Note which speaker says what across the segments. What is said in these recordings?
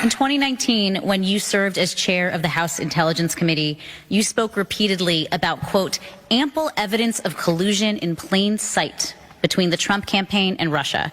Speaker 1: In 2019, when you served as chair of the House Intelligence Committee, you spoke repeatedly about, quote, ample evidence of collusion in plain sight between the Trump campaign and Russia.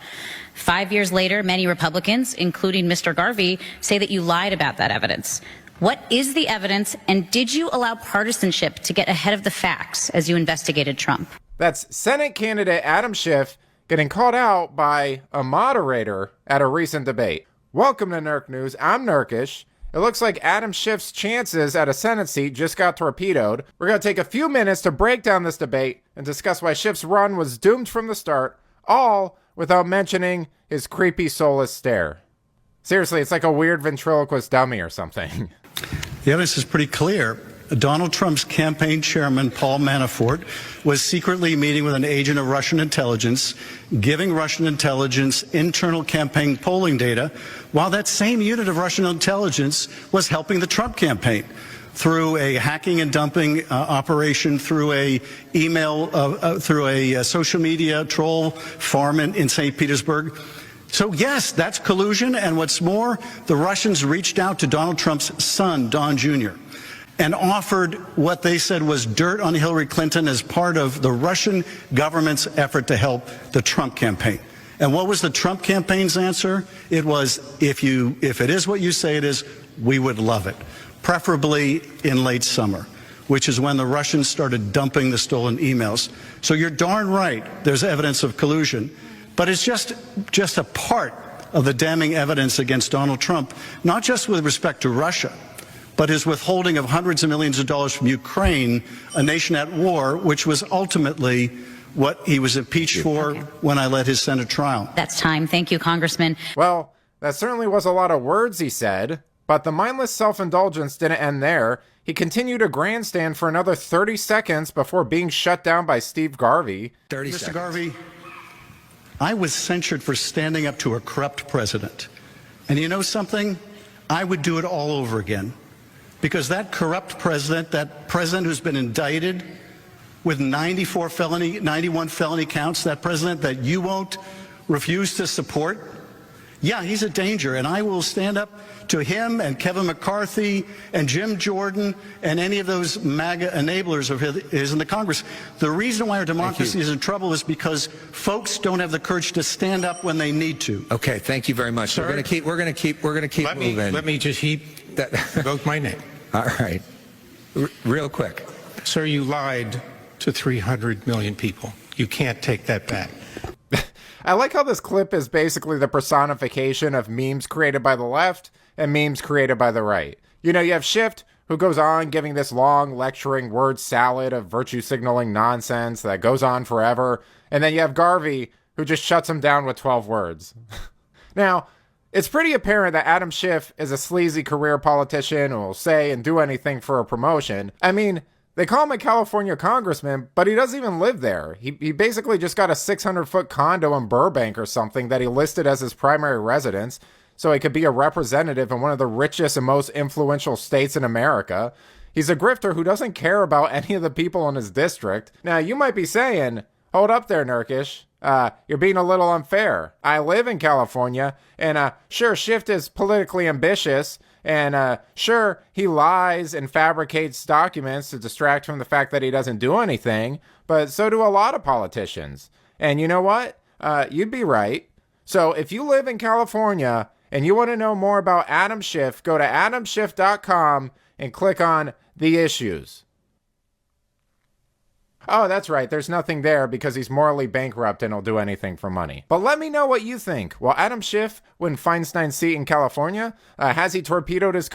Speaker 1: 5 years later, many Republicans, including Mr. Garvey, say that you lied about that evidence. What is the evidence, and did you allow partisanship to get ahead of the facts as you investigated Trump?
Speaker 2: That's Senate candidate Adam Schiff getting called out by a moderator at a recent debate. Welcome to Nurk News. I'm Nurkish. It looks like Adam Schiff's chances at a Senate seat just got torpedoed. We're going to take a few minutes to break down this debate and discuss why Schiff's run was doomed from the start, all without mentioning his creepy soulless stare. Seriously, it's like a weird ventriloquist dummy or something.
Speaker 3: The evidence is pretty clear. Donald Trump's campaign chairman, Paul Manafort, was secretly meeting with an agent of Russian intelligence, giving Russian intelligence internal campaign polling data, while that same unit of Russian intelligence was helping the Trump campaign through a hacking and dumping operation, through a through a social media troll farm in St. Petersburg. So, yes, that's collusion. And what's more, the Russians reached out to Donald Trump's son, Don Jr., and offered what they said was dirt on Hillary Clinton as part of the Russian government's effort to help the Trump campaign. And what was the Trump campaign's answer? It was, if it is what you say it is, we would love it, preferably in late summer, which is when the Russians started dumping the stolen emails. So you're darn right, there's evidence of collusion, but it's just a part of the damning evidence against Donald Trump, not just with respect to Russia, but his withholding of hundreds of millions of dollars from Ukraine, a nation at war, which was ultimately what he was impeached for when I led his Senate trial.
Speaker 1: That's time. Thank you, Congressman.
Speaker 2: Well, that certainly was a lot of words he said, but the mindless self-indulgence didn't end there. He continued to grandstand for another 30 seconds before being shut down by Steve Garvey.
Speaker 3: Mr. Garvey, I was censured for standing up to a corrupt president. And you know something? I would do it all over again. Because that corrupt president, that president who's been indicted with 91 felony counts, that president that you won't refuse to support, yeah, he's a danger. And I will stand up to him and Kevin McCarthy and Jim Jordan and any of those MAGA enablers of his in the Congress. The reason why our democracy is in trouble is because folks don't have the courage to stand up when they need to.
Speaker 4: Okay, thank you very much.
Speaker 5: Sir,
Speaker 4: we're going to keep moving.
Speaker 5: Let me just vote my name.
Speaker 4: All right. Real quick.
Speaker 5: Sir, you lied to 300 million people. You can't take that back.
Speaker 2: I like how this clip is basically the personification of memes created by the left and memes created by the right. You know, you have Schiff, who goes on giving this long lecturing word salad of virtue signaling nonsense that goes on forever. And then you have Garvey, who just shuts him down with 12 words. Now, it's pretty apparent that Adam Schiff is a sleazy career politician who will say and do anything for a promotion. I mean, they call him a California congressman, but he doesn't even live there. He basically just got a 600-foot condo in Burbank or something that he listed as his primary residence so he could be a representative in one of the richest and most influential states in America. He's a grifter who doesn't care about any of the people in his district. Now, you might be saying, hold up there, Nurkish. You're being a little unfair. I live in California, and sure, Schiff is politically ambitious, and sure, he lies and fabricates documents to distract from the fact that he doesn't do anything, but so do a lot of politicians. And you know what? You'd be right. So if you live in California and you want to know more about Adam Schiff, go to adamschiff.com and click on the issues. Oh, that's right. There's nothing there because he's morally bankrupt and will do anything for money. But let me know what you think. Will Adam Schiff win Feinstein's seat in California? Has he torpedoed his